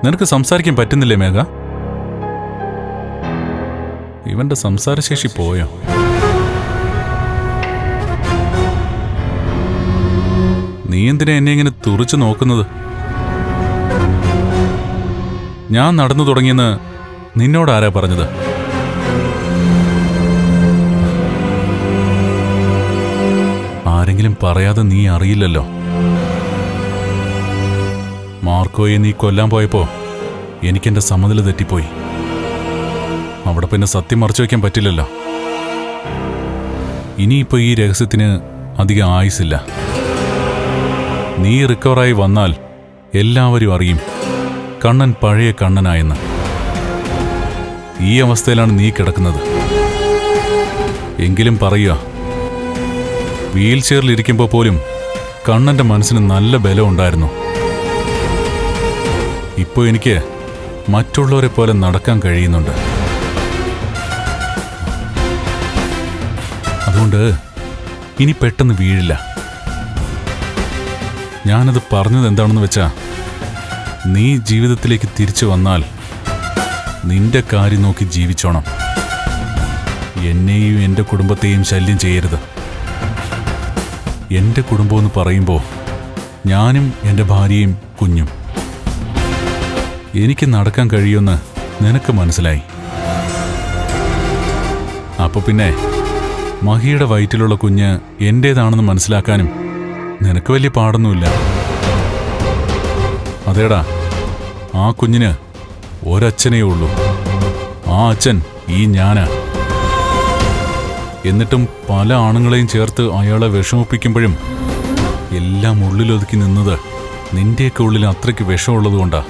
നിനക്ക് സംസാരിക്കാൻ പറ്റുന്നില്ലേ മേഘ? ഇവന്റെ സംസാരശേഷി പോയോ? നീ എന്തിനാ എന്നെ ഇങ്ങനെ തുറിച്ചു നോക്കുന്നത്? ഞാൻ നടന്നു തുടങ്ങിയെന്ന് നിന്നോട് ആരാ പറഞ്ഞത്? ആരെങ്കിലും പറയാതെ നീ അറിയില്ലല്ലോ. മാർക്കോയെ നീ കൊല്ലാൻ പോയപ്പോ എനിക്കെന്റെ സമനില തെറ്റിപ്പോയി. അവിടെ പിന്നെ സത്യം മറച്ചു വയ്ക്കാൻ പറ്റില്ലല്ലോ. ഇനിയിപ്പോ ഈ രഹസ്യത്തിന് അധികം ആയുസില്ല. നീ റിക്കവറായി വന്നാൽ എല്ലാവരും അറിയും കണ്ണൻ പഴയ കണ്ണനായെന്ന്. ഈ അവസ്ഥയിലാണ് നീ കിടക്കുന്നത്. എങ്കിലും പറയുക, വീൽ ചെയറിലിരിക്കുമ്പോൾ പോലും കണ്ണന്റെ മനസ്സിന് നല്ല ബലം ഉണ്ടായിരുന്നു. ഇപ്പോ എനിക്ക് മറ്റുള്ളവരെ പോലെ നടക്കാൻ കഴിയുന്നുണ്ട്. അതുകൊണ്ട് ഇനി പെട്ടെന്ന് വീഴില്ല. ഞാനത് പറഞ്ഞത് എന്താണെന്ന് വെച്ചാ, നീ ജീവിതത്തിലേക്ക് തിരിച്ചു വന്നാൽ നിന്റെ കാര്യം നോക്കി ജീവിച്ചോണം. എന്നെയും എൻ്റെ കുടുംബത്തെയും ശല്യം ചെയ്യരുത്. എൻ്റെ കുടുംബമെന്ന് പറയുമ്പോൾ ഞാനും എൻ്റെ ഭാര്യയും കുഞ്ഞും. എനിക്ക് നടക്കാൻ കഴിയുമെന്ന് നിനക്ക് മനസ്സിലായി. അപ്പൊ പിന്നെ മഹിയുടെ വയറ്റിലുള്ള കുഞ്ഞ് എന്റേതാണെന്ന് മനസ്സിലാക്കാനും നിനക്ക് വലിയ പാടൊന്നുമില്ല. അതേടാ, ആ കുഞ്ഞിന് ഒരച്ഛനേ ഉള്ളൂ. ആ അച്ഛൻ ഈ ഞാനാ. എന്നിട്ടും പല ആണുങ്ങളെയും ചേർത്ത് അയാളെ വിഷമിപ്പിക്കുമ്പോഴും എല്ലാം ഉള്ളിലൊതുക്കി നിന്നത് നിന്റെയൊക്കെ ഉള്ളിൽ അത്രയ്ക്ക് വിഷമുള്ളതുകൊണ്ടാ.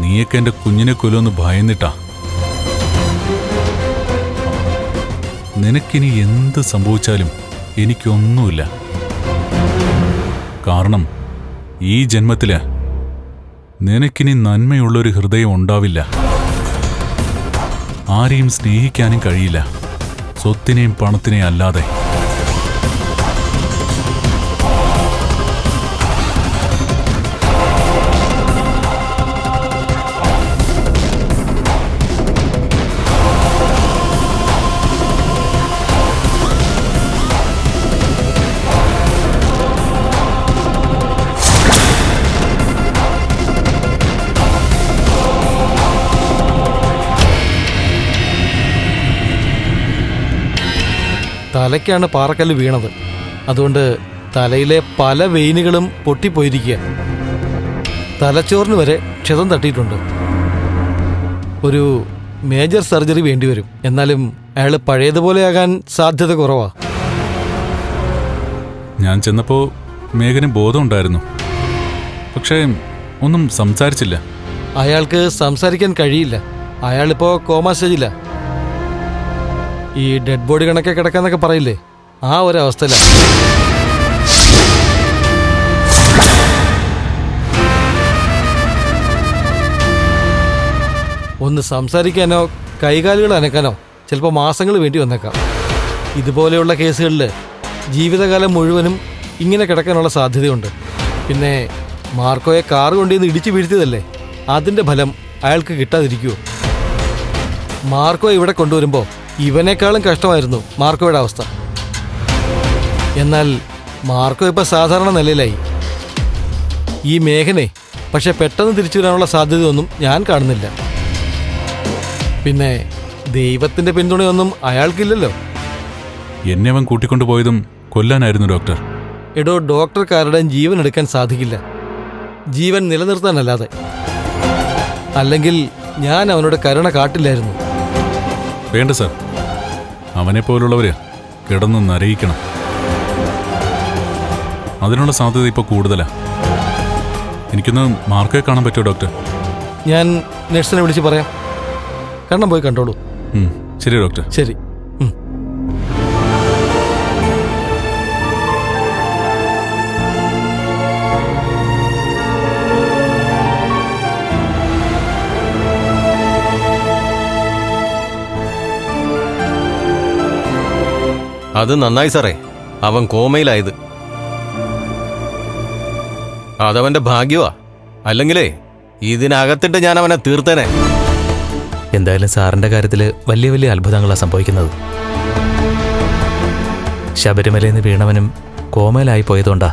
നീയൊക്കെ എൻ്റെ കുഞ്ഞിനെ കൊല്ലുമെന്ന് ഭയന്നിട്ടാ. നിനക്കിനി എന്ത് സംഭവിച്ചാലും എനിക്കൊന്നുമില്ല. കാരണം ഈ ജന്മത്തില് നിനക്കിനി നന്മയുള്ളൊരു ഹൃദയം ഉണ്ടാവില്ല. ആരെയും സ്നേഹിക്കാനും കഴിയില്ല, സ്വത്തിനെയും പണത്തിനെയും അല്ലാതെ. തലയ്ക്കാണ് പാറക്കല്ല് വീണത്. അതുകൊണ്ട് തലയിലെ പല വെയിനുകളും പൊട്ടിപ്പോയിരിക്കുക. തലച്ചോറിന് വരെ ക്ഷതം തട്ടിയിട്ടുണ്ട്. ഒരു മേജർ സർജറി വേണ്ടിവരും. എന്നാലും അയാൾ പഴയതുപോലെയാകാൻ സാധ്യത കുറവാ. ഞാൻ ചെന്നപ്പോൾ മേഘന് ബോധമുണ്ടായിരുന്നു, പക്ഷേ ഒന്നും സംസാരിച്ചില്ല. അയാൾക്ക് സംസാരിക്കാൻ കഴിയില്ല. അയാളിപ്പോൾ കോമാ സ്റ്റേജില്ല. ഈ ഡെഡ് ബോഡി കണക്കെ കിടക്കാന്നൊക്കെ പറയില്ലേ, ആ ഒരവസ്ഥയിലാണ്. ഒന്ന് സംസാരിക്കാനോ കൈകാലുകൾ അനക്കാനോ ചിലപ്പോൾ മാസങ്ങൾ വേണ്ടി വന്നേക്കാം. ഇതുപോലെയുള്ള കേസുകളിൽ ജീവിതകാലം മുഴുവനും ഇങ്ങനെ കിടക്കാനുള്ള സാധ്യതയുണ്ട്. പിന്നെ മാർക്കോയെ കാറ് കൊണ്ടുവന്ന് ഇടിച്ചു വീഴ്ത്തിയതല്ലേ, അതിൻ്റെ ഫലം അയാൾക്ക് കിട്ടാതിരിക്കുമോ? മാർക്കോ ഇവിടെ കൊണ്ടുവരുമ്പോൾ ഇവനേക്കാളും കഷ്ടമായിരുന്നു മാർക്കോയുടെ അവസ്ഥ. എന്നാൽ മാർക്കോ ഇപ്പോൾ സാധാരണ നിലയിലായി. ഈ മേഘനെ പക്ഷെ പെട്ടെന്ന് തിരിച്ചു വരാനുള്ള സാധ്യതയൊന്നും ഞാൻ കാണുന്നില്ല. പിന്നെ ദൈവത്തിൻ്റെ പിന്തുണയൊന്നും അയാൾക്കില്ലല്ലോ. എന്നെ അവൻ കൂട്ടിക്കൊണ്ടുപോയതും കൊല്ലാനായിരുന്നു ഡോക്ടർ. എടോ, ഡോക്ടർക്കാരുടെയും ജീവൻ എടുക്കാൻ സാധിക്കില്ല, ജീവൻ നിലനിർത്താനല്ലാതെ. അല്ലെങ്കിൽ ഞാൻ അവനോട് കരുണ കാട്ടില്ലായിരുന്നു. വേണ്ട സാർ, അവനെപ്പോലുള്ളവര് കിടന്ന് നരയിക്കണം. അതിനുള്ള സാധ്യത ഇപ്പോൾ കൂടുതലാ. എനിക്കൊന്ന് മാർക്കോയെ കാണാൻ പറ്റുമോ ഡോക്ടർ? ഞാൻ നഴ്സിനെ വിളിച്ച് പറയാം. കണ്ണം പോയി കണ്ടോളൂ. ശരി ഡോക്ടർ. ശരി. അത് നന്നായി സാറേ, അവൻ കോമയിലായത്. അതവന്റെ ഭാഗ്യമാ. അല്ലെങ്കിലേ ഇതിനകത്തിട്ട് ഞാൻ അവനെ തീർത്തേനെ. എന്തായാലും സാറിൻ്റെ കാര്യത്തിൽ വലിയ വലിയ അത്ഭുതങ്ങളാണ് സംഭവിക്കുന്നത്. ശബരിമലയിൽ നിന്ന് വീണവനും കോമയിലായി പോയതുകൊണ്ടാ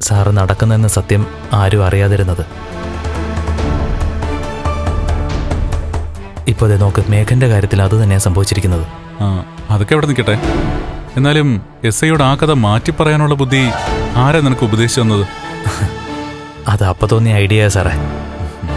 സാറ് നടക്കുന്നതെന്ന സത്യം ആരും അറിയാതിരുന്നത്. ഇപ്പോൾ ദേ നോക്ക്, മേഘൻ്റെ കാര്യത്തിൽ അത് തന്നെയാണ് സംഭവിച്ചിരിക്കുന്നത്. ആ അതൊക്കെ അവിടെ നിൽക്കട്ടെ. എന്നാലും എസ് ഐയോട് ആ കഥ മാറ്റിപ്പറയാനുള്ള ബുദ്ധി ആരാ നിനക്ക് ഉപദേശിച്ചു തന്നത്? അത് അപ്പം തോന്നിയ ഐഡിയ സാറേ.